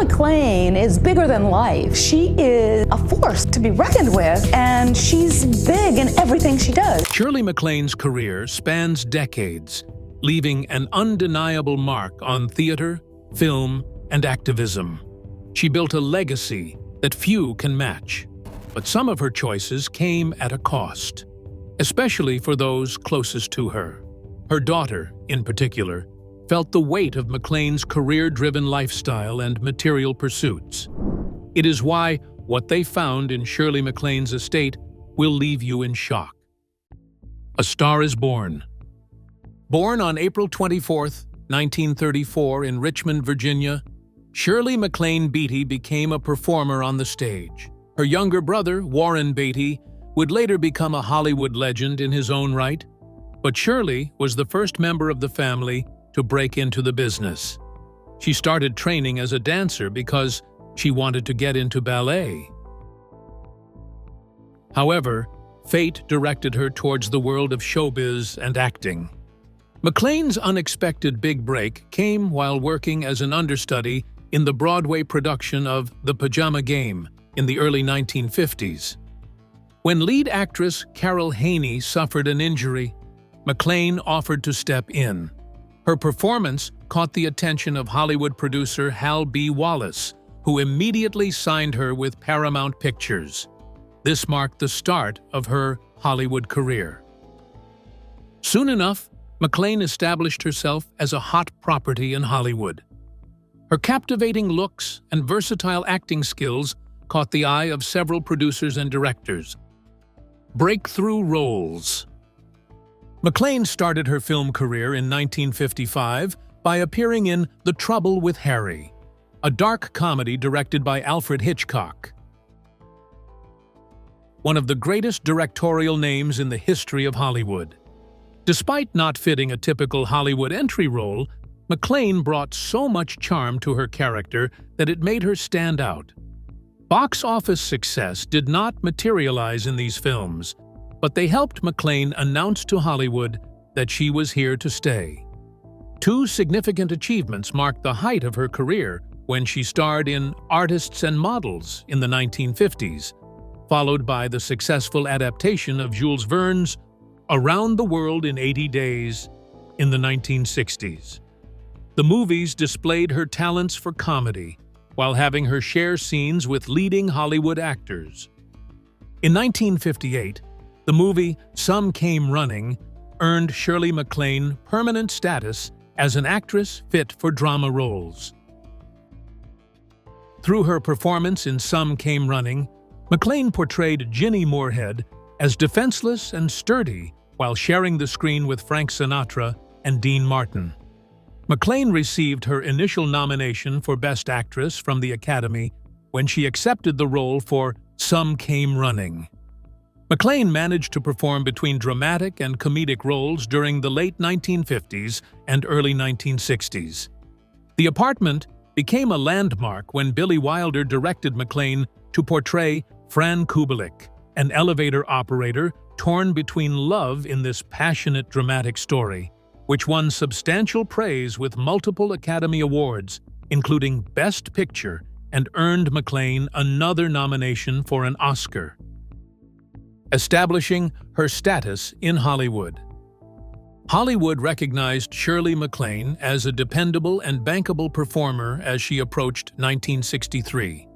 MacLaine is bigger than life. She is a force to be reckoned with, and she's big in everything she does. Shirley MacLaine's career spans decades, leaving an undeniable mark on theater, film, and activism. She built a legacy that few can match, but some of her choices came at a cost, especially for those closest to her. Her daughter, in particular, felt the weight of MacLaine's career-driven lifestyle and material pursuits. It is why what they found in Shirley MacLaine's estate will leave you in shock. A Star is Born. Born on April 24, 1934 in Richmond, Virginia, Shirley MacLaine Beatty became a performer on the stage. Her younger brother, Warren Beatty, would later become a Hollywood legend in his own right, but Shirley was the first member of the family to break into the business. She started training as a dancer because she wanted to get into ballet. However, fate directed her towards the world of showbiz and acting. MacLaine's unexpected big break came while working as an understudy in the Broadway production of The Pajama Game in the early 1950s. When lead actress Carol Haney suffered an injury, MacLaine offered to step in. Her performance caught the attention of Hollywood producer Hal B. Wallace, who immediately signed her with Paramount Pictures. This marked the start of her Hollywood career. Soon enough, MacLaine established herself as a hot property in Hollywood. Her captivating looks and versatile acting skills caught the eye of several producers and directors. Breakthrough roles. MacLaine started her film career in 1955 by appearing in The Trouble with Harry, a dark comedy directed by Alfred Hitchcock. One of the greatest directorial names in the history of Hollywood. Despite not fitting a typical Hollywood entry role, MacLaine brought so much charm to her character that it made her stand out. Box office success did not materialize in these films, but they helped MacLaine announce to Hollywood that she was here to stay. Two significant achievements marked the height of her career when she starred in Artists and Models in the 1950s, followed by the successful adaptation of Jules Verne's Around the World in 80 Days in the 1960s. The movies displayed her talents for comedy, while having her share scenes with leading Hollywood actors. In 1958, the movie Some Came Running earned Shirley MacLaine permanent status as an actress fit for drama roles. Through her performance in Some Came Running, MacLaine portrayed Ginny Moorhead as defenseless and sturdy while sharing the screen with Frank Sinatra and Dean Martin. MacLaine received her initial nomination for Best Actress from the Academy when she accepted the role for Some Came Running. MacLaine managed to perform between dramatic and comedic roles during the late 1950s and early 1960s. The Apartment became a landmark when Billy Wilder directed MacLaine to portray Fran Kubelik, an elevator operator torn between love in this passionate dramatic story, which won substantial praise with multiple Academy Awards, including Best Picture, and earned MacLaine another nomination for an Oscar, establishing her status in Hollywood. Hollywood recognized Shirley MacLaine as a dependable and bankable performer as she approached 1963.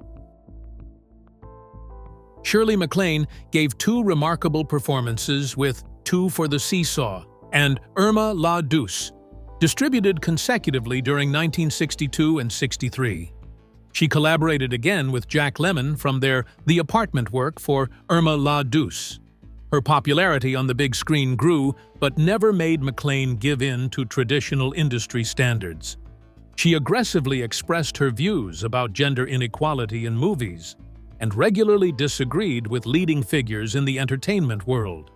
Shirley MacLaine gave two remarkable performances with Two for the Seesaw and Irma La Douce, distributed consecutively during 1962 and 63. She collaborated again with Jack Lemmon from their The Apartment work for Irma La Douce. Her popularity on the big screen grew, but never made MacLaine give in to traditional industry standards. She aggressively expressed her views about gender inequality in movies and regularly disagreed with leading figures in the entertainment world.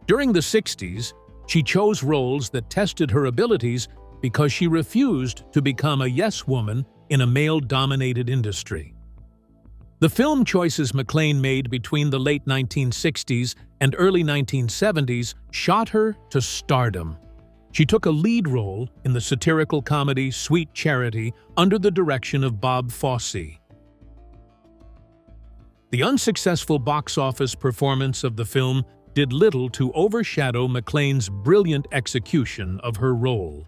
During the 60s, she chose roles that tested her abilities because she refused to become a yes woman in a male-dominated industry. The film choices MacLaine made between the late 1960s and early 1970s shot her to stardom. She took a lead role in the satirical comedy Sweet Charity under the direction of Bob Fosse. The unsuccessful box office performance of the film did little to overshadow MacLaine's brilliant execution of her role.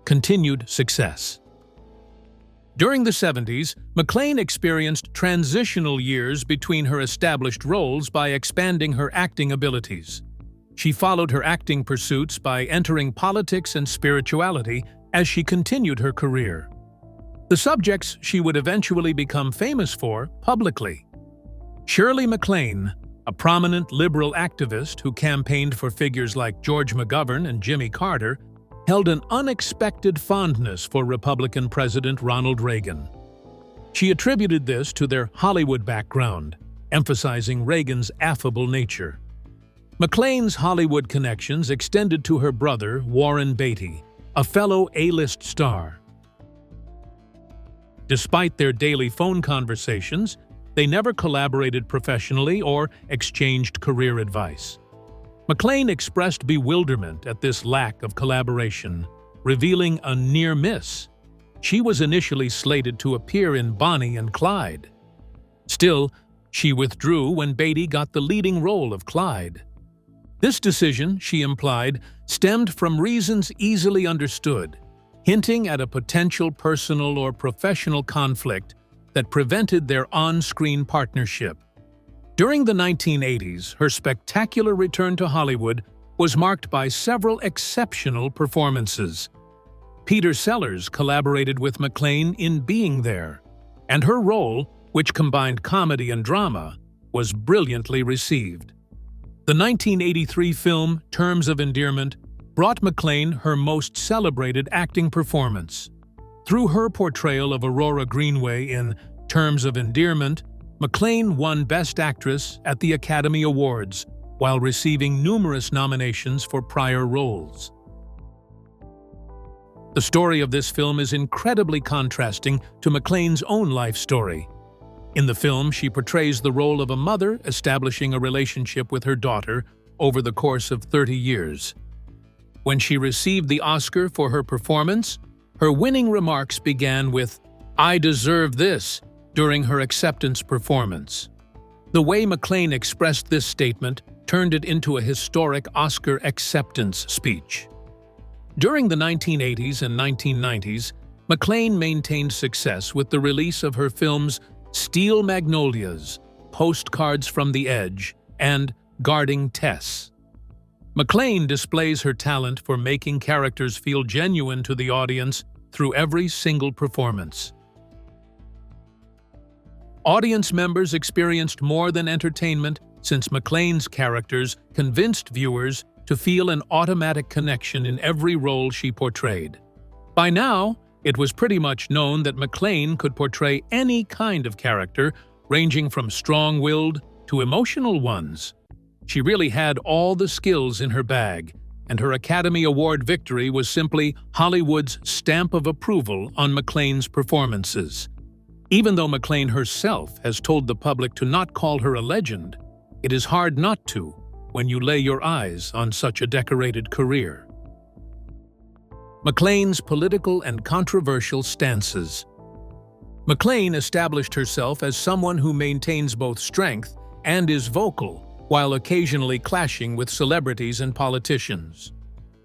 Continued success. During the 70s, MacLaine experienced transitional years between her established roles by expanding her acting abilities. She followed her acting pursuits by entering politics and spirituality as she continued her career. The subjects she would eventually become famous for publicly. Shirley MacLaine, a prominent liberal activist who campaigned for figures like George McGovern and Jimmy Carter, held an unexpected fondness for Republican President Ronald Reagan. She attributed this to their Hollywood background, emphasizing Reagan's affable nature. MacLaine's Hollywood connections extended to her brother, Warren Beatty, a fellow A-list star. Despite their daily phone conversations, they never collaborated professionally or exchanged career advice. MacLaine expressed bewilderment at this lack of collaboration, revealing a near miss. She was initially slated to appear in Bonnie and Clyde. Still, she withdrew when Beatty got the leading role of Clyde. This decision, she implied, stemmed from reasons easily understood, hinting at a potential personal or professional conflict that prevented their on-screen partnership. During the 1980s, her spectacular return to Hollywood was marked by several exceptional performances. Peter Sellers collaborated with MacLaine in Being There, and her role, which combined comedy and drama, was brilliantly received. The 1983 film Terms of Endearment brought MacLaine her most celebrated acting performance. Through her portrayal of Aurora Greenway in Terms of Endearment, MacLaine won Best Actress at the Academy Awards, while receiving numerous nominations for prior roles. The story of this film is incredibly contrasting to MacLaine's own life story. In the film, she portrays the role of a mother establishing a relationship with her daughter over the course of 30 years. When she received the Oscar for her performance, her winning remarks began with, "I deserve this," during her acceptance performance. The way MacLaine expressed this statement turned it into a historic Oscar acceptance speech. During the 1980s and 1990s, MacLaine maintained success with the release of her films Steel Magnolias, Postcards from the Edge, and Guarding Tess. MacLaine displays her talent for making characters feel genuine to the audience through every single performance. Audience members experienced more than entertainment since MacLaine's characters convinced viewers to feel an automatic connection in every role she portrayed. By now, it was pretty much known that MacLaine could portray any kind of character, ranging from strong-willed to emotional ones. She really had all the skills in her bag, and her Academy Award victory was simply Hollywood's stamp of approval on MacLaine's performances. Even though MacLaine herself has told the public to not call her a legend, it is hard not to when you lay your eyes on such a decorated career. MacLaine's political and controversial stances. MacLaine established herself as someone who maintains both strength and is vocal, while occasionally clashing with celebrities and politicians.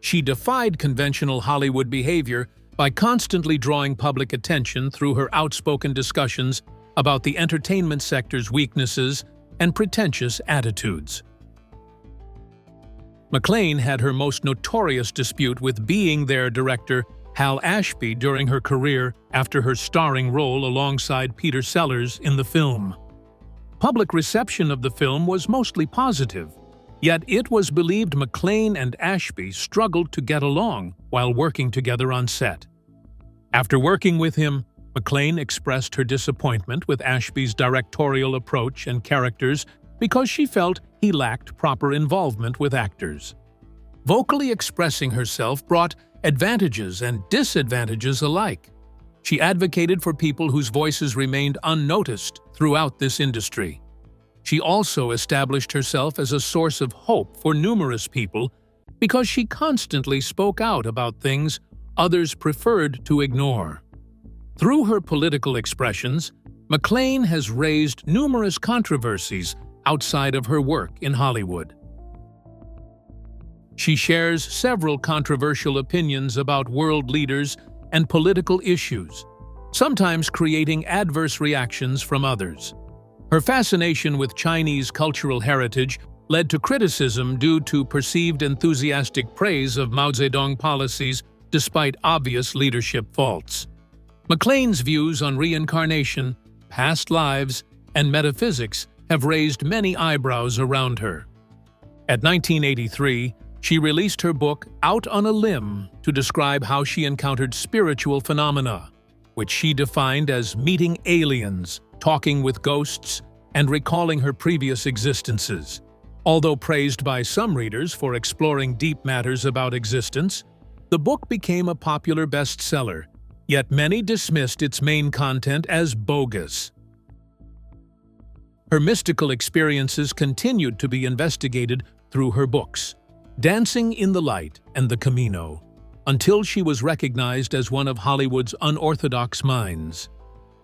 She defied conventional Hollywood behavior by constantly drawing public attention through her outspoken discussions about the entertainment sector's weaknesses and pretentious attitudes. MacLaine had her most notorious dispute with Being There director Hal Ashby during her career after her starring role alongside Peter Sellers in the film. Public reception of the film was mostly positive, yet it was believed MacLaine and Ashby struggled to get along while working together on set. After working with him, MacLaine expressed her disappointment with Ashby's directorial approach and characters because she felt he lacked proper involvement with actors. Vocally expressing herself brought advantages and disadvantages alike. She advocated for people whose voices remained unnoticed throughout this industry. She also established herself as a source of hope for numerous people, because she constantly spoke out about things others preferred to ignore. Through her political expressions, MacLaine has raised numerous controversies outside of her work in Hollywood. She shares several controversial opinions about world leaders and political issues, sometimes creating adverse reactions from others. Her fascination with Chinese cultural heritage led to criticism due to perceived enthusiastic praise of Mao Zedong policies despite obvious leadership faults. MacLaine's views on reincarnation, past lives, and metaphysics have raised many eyebrows around her. At 1983, she released her book Out on a Limb to describe how she encountered spiritual phenomena, which she defined as meeting aliens, talking with ghosts, and recalling her previous existences. Although praised by some readers for exploring deep matters about existence, the book became a popular bestseller, yet many dismissed its main content as bogus. Her mystical experiences continued to be investigated through her books, Dancing in the Light and The Camino, until she was recognized as one of Hollywood's unorthodox minds.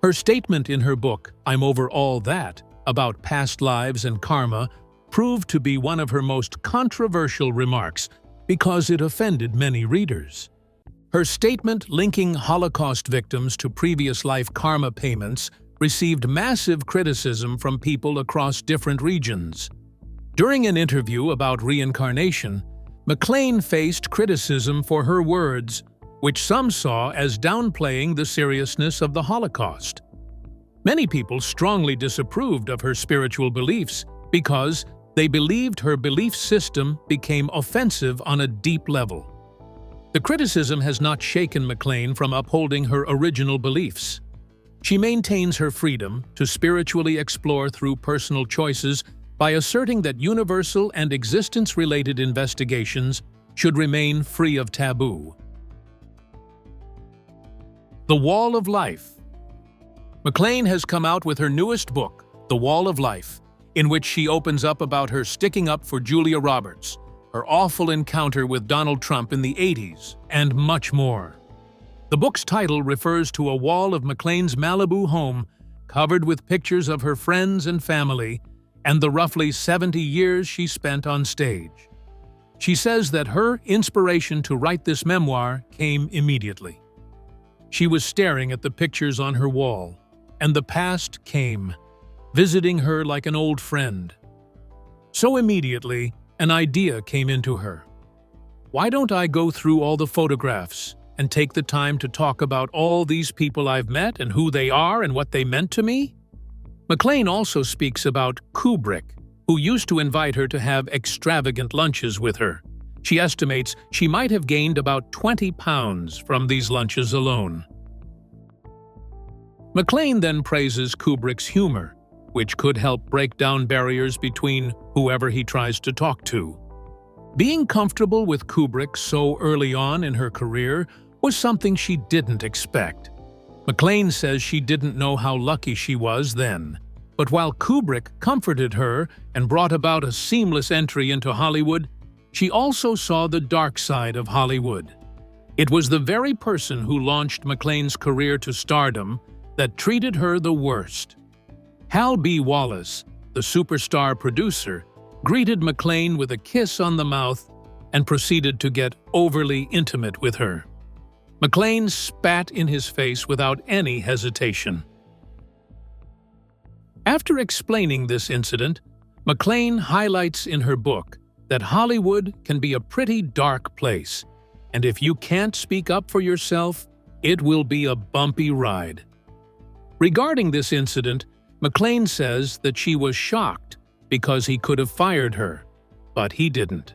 Her statement in her book, I'm Over All That, about past lives and karma, proved to be one of her most controversial remarks because it offended many readers. Her statement linking Holocaust victims to previous life karma payments received massive criticism from people across different regions. During an interview about reincarnation, MacLaine faced criticism for her words, which some saw as downplaying the seriousness of the Holocaust. Many people strongly disapproved of her spiritual beliefs because they believed her belief system became offensive on a deep level. The criticism has not shaken MacLaine from upholding her original beliefs. She maintains her freedom to spiritually explore through personal choices by asserting that universal and existence-related investigations should remain free of taboo. The Wall of Life. MacLaine has come out with her newest book, The Wall of Life, in which she opens up about her sticking up for Julia Roberts, her awful encounter with Donald Trump in the 80s, and much more. The book's title refers to a wall of MacLaine's Malibu home covered with pictures of her friends and family and the roughly 70 years she spent on stage. She says that her inspiration to write this memoir came immediately. She was staring at the pictures on her wall, and the past came, visiting her like an old friend. So immediately, an idea came into her. Why don't I go through all the photographs and take the time to talk about all these people I've met and who they are and what they meant to me? MacLaine also speaks about Kubrick, who used to invite her to have extravagant lunches with her. She estimates she might have gained about 20 pounds from these lunches alone. MacLaine then praises Kubrick's humor, which could help break down barriers between whoever he tries to talk to. Being comfortable with Kubrick so early on in her career was something she didn't expect. MacLaine says she didn't know how lucky she was then. But while Kubrick comforted her and brought about a seamless entry into Hollywood, she also saw the dark side of Hollywood. It was the very person who launched MacLaine's career to stardom that treated her the worst. Hal B. Wallace, the superstar producer, greeted MacLaine with a kiss on the mouth and proceeded to get overly intimate with her. MacLaine spat in his face without any hesitation. After explaining this incident, MacLaine highlights in her book that Hollywood can be a pretty dark place, and if you can't speak up for yourself, it will be a bumpy ride. Regarding this incident, MacLaine says that she was shocked because he could have fired her, but he didn't.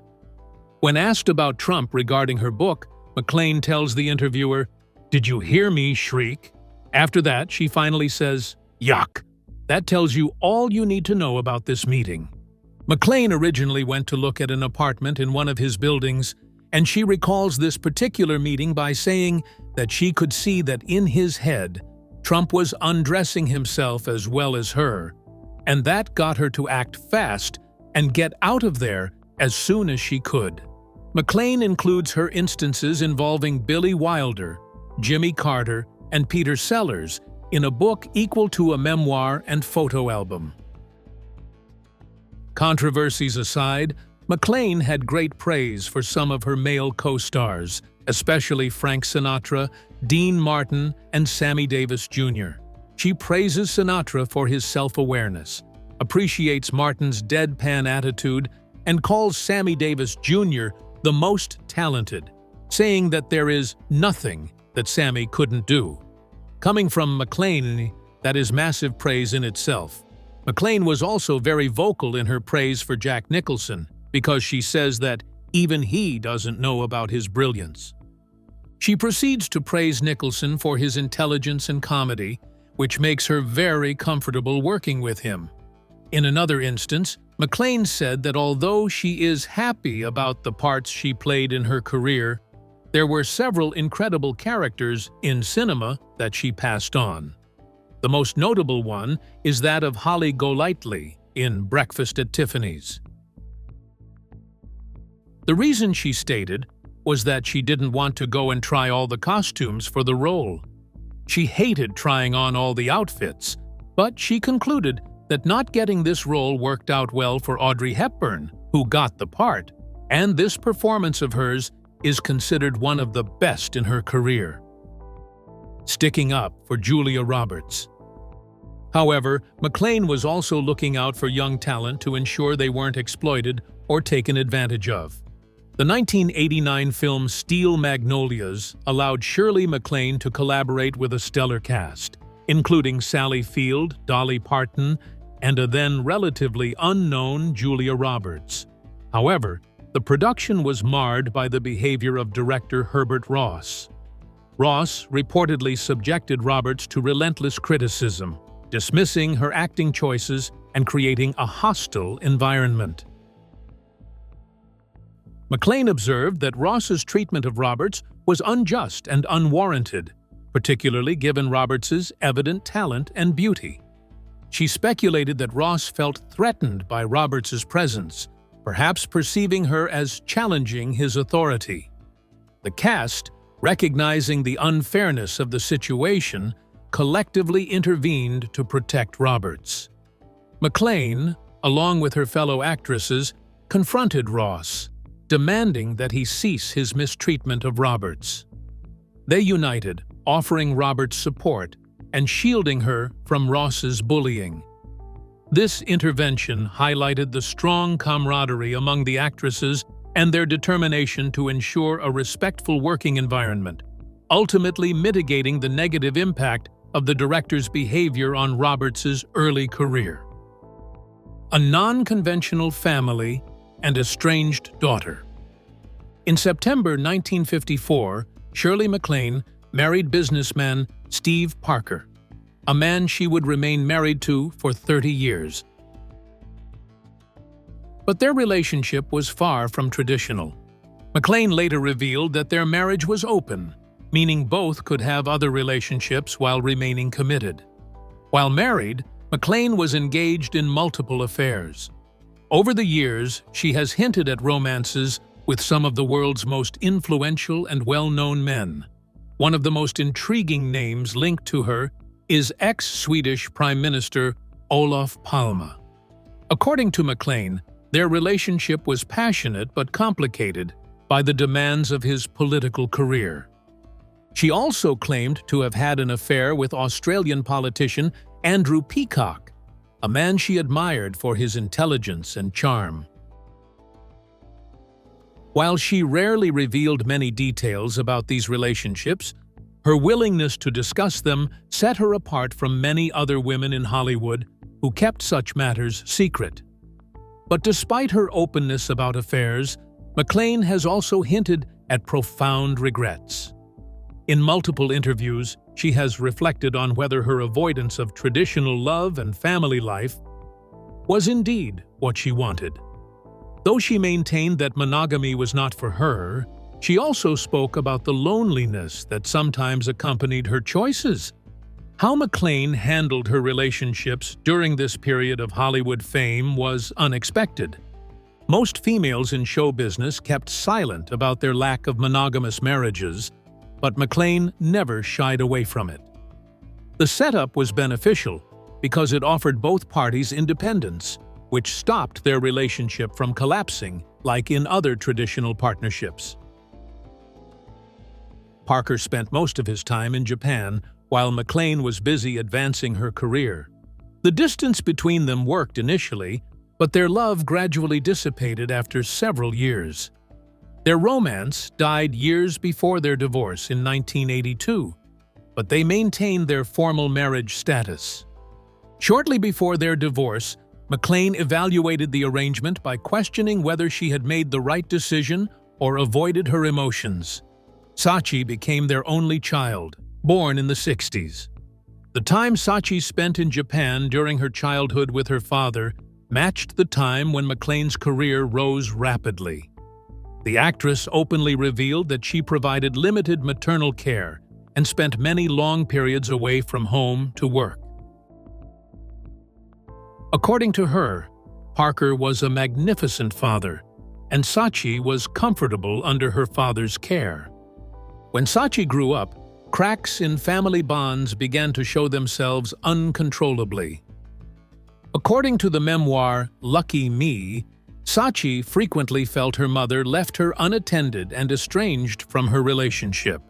When asked about Trump regarding her book, MacLaine tells the interviewer, "Did you hear me shriek?" After that, she finally says, "Yuck." That tells you all you need to know about this meeting. MacLaine originally went to look at an apartment in one of his buildings, and she recalls this particular meeting by saying that she could see that in his head, Trump was undressing himself as well as her, and that got her to act fast and get out of there as soon as she could. MacLaine includes her instances involving Billy Wilder, Jimmy Carter, and Peter Sellers in a book equal to a memoir and photo album. Controversies aside, MacLaine had great praise for some of her male co-stars, especially Frank Sinatra, Dean Martin, and Sammy Davis Jr. She praises Sinatra for his self-awareness, appreciates Martin's deadpan attitude, and calls Sammy Davis Jr. the most talented, saying that there is nothing that Sammy couldn't do. Coming from MacLaine, that is massive praise in itself. MacLaine was also very vocal in her praise for Jack Nicholson, because she says that even he doesn't know about his brilliance. She proceeds to praise Nicholson for his intelligence and comedy, which makes her very comfortable working with him. In another instance, MacLaine said that although she is happy about the parts she played in her career, there were several incredible characters in cinema that she passed on. The most notable one is that of Holly Golightly in Breakfast at Tiffany's. The reason, she stated, was that she didn't want to go and try all the costumes for the role. She hated trying on all the outfits, but she concluded that not getting this role worked out well for Audrey Hepburn, who got the part, and this performance of hers is considered one of the best in her career. Sticking up for Julia Roberts. However, MacLaine was also looking out for young talent to ensure they weren't exploited or taken advantage of. The 1989 film Steel Magnolias allowed Shirley MacLaine to collaborate with a stellar cast, including Sally Field, Dolly Parton, and a then relatively unknown Julia Roberts. However, the production was marred by the behavior of director Herbert Ross. Ross reportedly subjected Roberts to relentless criticism, dismissing her acting choices and creating a hostile environment. MacLaine observed that Ross's treatment of Roberts was unjust and unwarranted, particularly given Roberts's evident talent and beauty. She speculated that Ross felt threatened by Roberts's presence, perhaps perceiving her as challenging his authority. The cast, recognizing the unfairness of the situation, collectively intervened to protect Roberts. MacLaine, along with her fellow actresses, confronted Ross, demanding that he cease his mistreatment of Roberts. They united, offering Roberts support and shielding her from Ross's bullying. This intervention highlighted the strong camaraderie among the actresses and their determination to ensure a respectful working environment, ultimately mitigating the negative impact of the director's behavior on Roberts's early career. A non-conventional family and estranged daughter. In September 1954, Shirley MacLaine married businessman Steve Parker, a man she would remain married to for 30 years. But their relationship was far from traditional. MacLaine later revealed that their marriage was open, meaning both could have other relationships while remaining committed. While married, MacLaine was engaged in multiple affairs. Over the years, she has hinted at romances with some of the world's most influential and well-known men. One of the most intriguing names linked to her is ex-Swedish Prime Minister Olof Palme. According to MacLaine, their relationship was passionate but complicated by the demands of his political career. She also claimed to have had an affair with Australian politician Andrew Peacock, a man she admired for his intelligence and charm. While she rarely revealed many details about these relationships, her willingness to discuss them set her apart from many other women in Hollywood who kept such matters secret. But despite her openness about affairs, MacLaine has also hinted at profound regrets. In multiple interviews, she has reflected on whether her avoidance of traditional love and family life was indeed what she wanted. Though she maintained that monogamy was not for her, she also spoke about the loneliness that sometimes accompanied her choices. How MacLaine handled her relationships during this period of Hollywood fame was unexpected. Most females in show business kept silent about their lack of monogamous marriages, but MacLaine never shied away from it. The setup was beneficial because it offered both parties independence, which stopped their relationship from collapsing like in other traditional partnerships. Parker spent most of his time in Japan while MacLaine was busy advancing her career. The distance between them worked initially, but their love gradually dissipated after several years. Their romance died years before their divorce in 1982, but they maintained their formal marriage status. Shortly before their divorce, MacLaine evaluated the arrangement by questioning whether she had made the right decision or avoided her emotions. Sachi became their only child, born in the 60s. The time Sachi spent in Japan during her childhood with her father matched the time when MacLaine's career rose rapidly. The actress openly revealed that she provided limited maternal care and spent many long periods away from home to work. According to her, Parker was a magnificent father, and Sachi was comfortable under her father's care. When Sachi grew up, cracks in family bonds began to show themselves uncontrollably. According to the memoir Lucky Me, Sachi frequently felt her mother left her unattended and estranged from her relationship.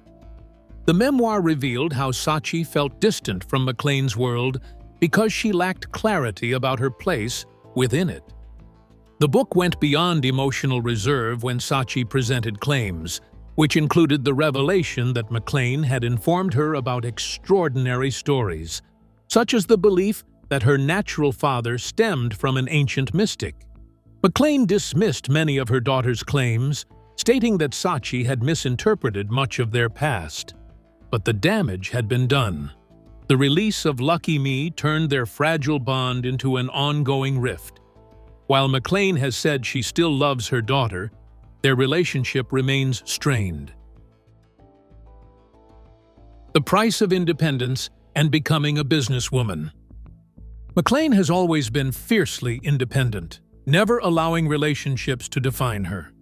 The memoir revealed how Sachi felt distant from MacLaine's world because she lacked clarity about her place within it. The book went beyond emotional reserve when Sachi presented claims, which included the revelation that MacLaine had informed her about extraordinary stories, such as the belief that her natural father stemmed from an ancient mystic. MacLaine dismissed many of her daughter's claims, stating that Sachi had misinterpreted much of their past. But the damage had been done. The release of Lucky Me turned their fragile bond into an ongoing rift. While MacLaine has said she still loves her daughter, their relationship remains strained. The price of independence and becoming a businesswoman. MacLaine has always been fiercely independent, never allowing relationships to define her.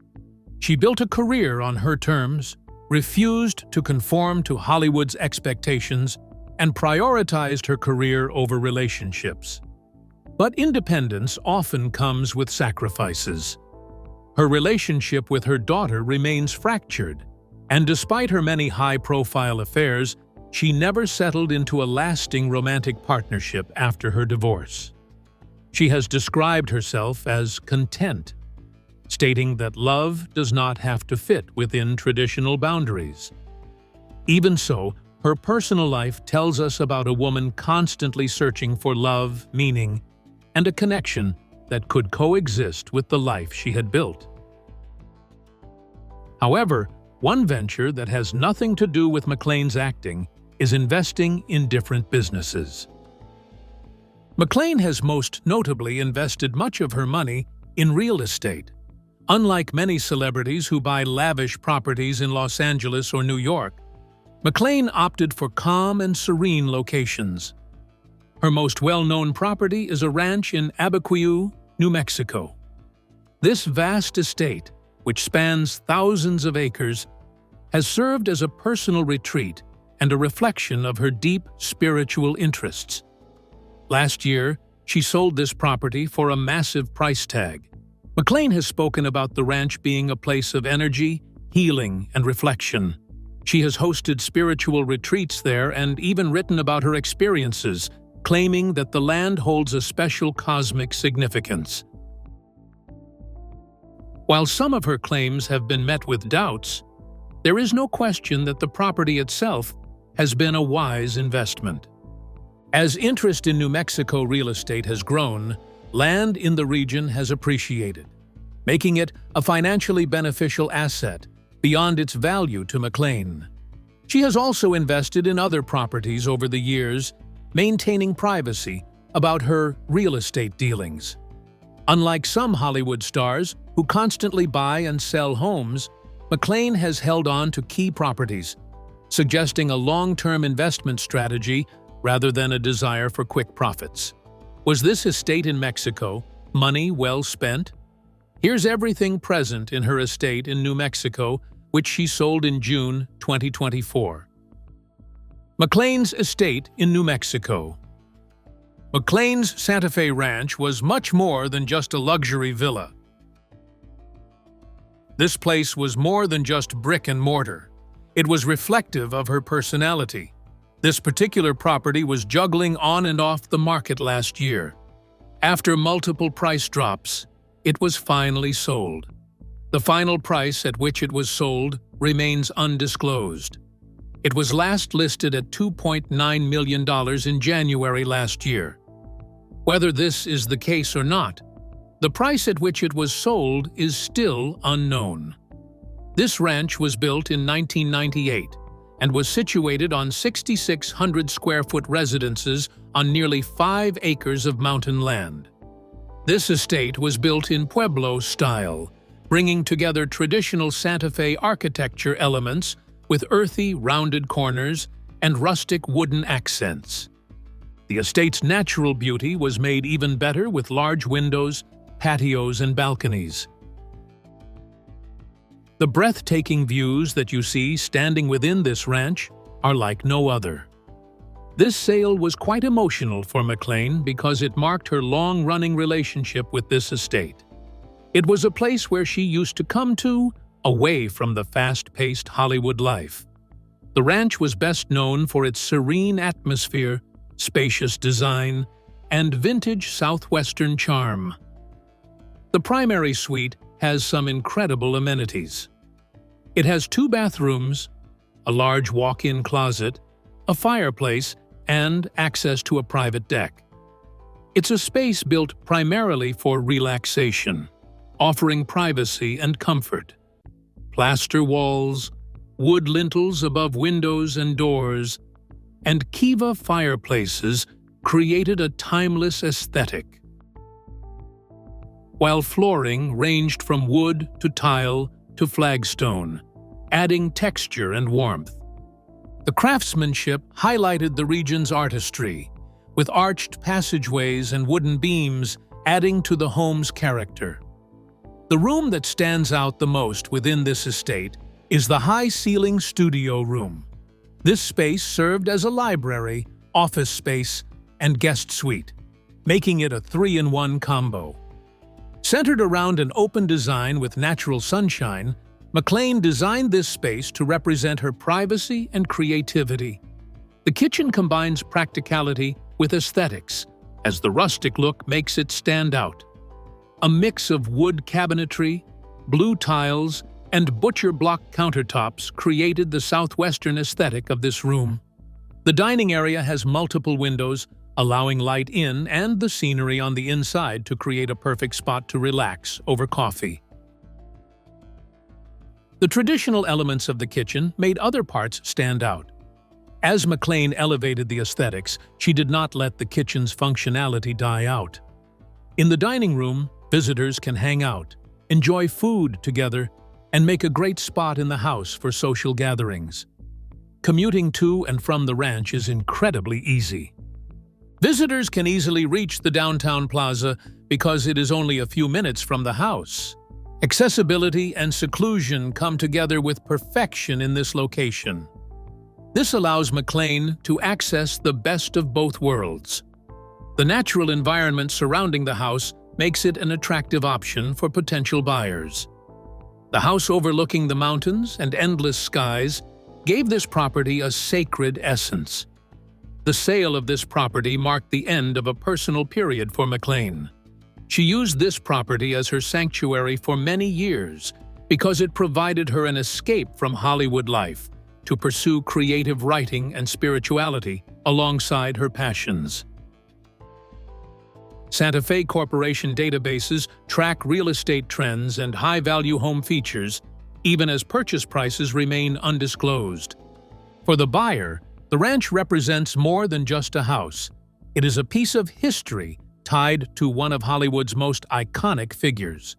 She built a career on her terms, refused to conform to Hollywood's expectations, and prioritized her career over relationships. But independence often comes with sacrifices. Her relationship with her daughter remains fractured, and despite her many high-profile affairs, she never settled into a lasting romantic partnership after her divorce. She has described herself as content, stating that love does not have to fit within traditional boundaries. Even so, her personal life tells us about a woman constantly searching for love, meaning, and a connection that could coexist with the life she had built. However, one venture that has nothing to do with MacLaine's acting is investing in different businesses. MacLaine has most notably invested much of her money in real estate. Unlike many celebrities who buy lavish properties in Los Angeles or New York, MacLaine opted for calm and serene locations. Her most well-known property is a ranch in Abiquiu, New Mexico. This vast estate, which spans thousands of acres, has served as a personal retreat and a reflection of her deep spiritual interests. Last year, she sold this property for a massive price tag. MacLaine has spoken about the ranch being a place of energy, healing, and reflection. She has hosted spiritual retreats there and even written about her experiences, claiming that the land holds a special cosmic significance. While some of her claims have been met with doubts, there is no question that the property itself has been a wise investment. As interest in New Mexico real estate has grown, land in the region has appreciated, making it a financially beneficial asset beyond its value to MacLaine. She has also invested in other properties over the years, maintaining privacy about her real estate dealings. Unlike some Hollywood stars who constantly buy and sell homes, MacLaine has held on to key properties, suggesting a long-term investment strategy rather than a desire for quick profits. Was this estate in Mexico money well spent? Here's everything present in her estate in New Mexico, which she sold in June 2024. MacLaine's estate in New Mexico. MacLaine's Santa Fe Ranch was much more than just a luxury villa. This place was more than just brick and mortar. It was reflective of her personality. This particular property was juggling on and off the market last year. After multiple price drops, it was finally sold. The final price at which it was sold remains undisclosed. It was last listed at $2.9 million in January last year. Whether this is the case or not, the price at which it was sold is still unknown. This ranch was built in 1998 and was situated on 6,600 square-foot residences on nearly 5 acres of mountain land. This estate was built in Pueblo style, bringing together traditional Santa Fe architecture elements with earthy, rounded corners and rustic wooden accents. The estate's natural beauty was made even better with large windows, patios, and balconies. The breathtaking views that you see standing within this ranch are like no other. This sale was quite emotional for MacLaine because it marked her long-running relationship with this estate. It was a place where she used to come to, away from the fast-paced Hollywood life. The ranch was best known for its serene atmosphere, spacious design, and vintage southwestern charm. The primary suite has some incredible amenities. It has 2 bathrooms, a large walk-in closet, a fireplace, and access to a private deck. It's a space built primarily for relaxation, offering privacy and comfort. Plaster walls, wood lintels above windows and doors, and Kiva fireplaces created a timeless aesthetic, while flooring ranged from wood to tile to flagstone, adding texture and warmth. The craftsmanship highlighted the region's artistry, with arched passageways and wooden beams adding to the home's character. The room that stands out the most within this estate is the high-ceiling studio room. This space served as a library, office space, and guest suite, making it a 3-in-1 combo. Centered around an open design with natural sunshine, MacLaine designed this space to represent her privacy and creativity. The kitchen combines practicality with aesthetics, as the rustic look makes it stand out. A mix of wood cabinetry, blue tiles, and butcher block countertops created the southwestern aesthetic of this room. The dining area has multiple windows, allowing light in and the scenery on the inside to create a perfect spot to relax over coffee. The traditional elements of the kitchen made other parts stand out. As MacLaine elevated the aesthetics, she did not let the kitchen's functionality die out. In the dining room, visitors can hang out, enjoy food together, and make a great spot in the house for social gatherings. Commuting to and from the ranch is incredibly easy. Visitors can easily reach the downtown plaza because it is only a few minutes from the house. Accessibility and seclusion come together with perfection in this location. This allows MacLaine to access the best of both worlds. The natural environment surrounding the house makes it an attractive option for potential buyers. The house overlooking the mountains and endless skies gave this property a sacred essence. The sale of this property marked the end of a personal period for MacLaine. She used this property as her sanctuary for many years because it provided her an escape from Hollywood life to pursue creative writing and spirituality alongside her passions. Santa Fe Corporation databases track real estate trends and high-value home features, even as purchase prices remain undisclosed. For the buyer, the ranch represents more than just a house. It is a piece of history tied to one of Hollywood's most iconic figures.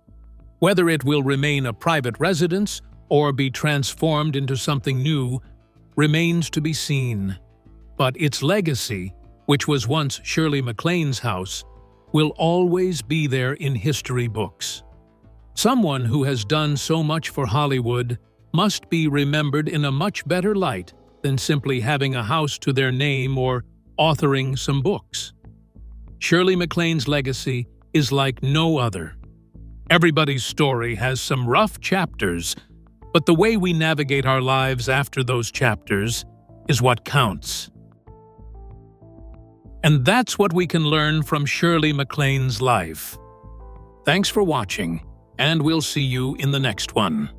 Whether it will remain a private residence or be transformed into something new remains to be seen. But its legacy, which was once Shirley MacLaine's house, will always be there in history books. Someone who has done so much for Hollywood must be remembered in a much better light than simply having a house to their name or authoring some books. Shirley MacLaine's legacy is like no other. Everybody's story has some rough chapters, but the way we navigate our lives after those chapters is what counts. And that's what we can learn from Shirley MacLaine's life. Thanks for watching, and we'll see you in the next one.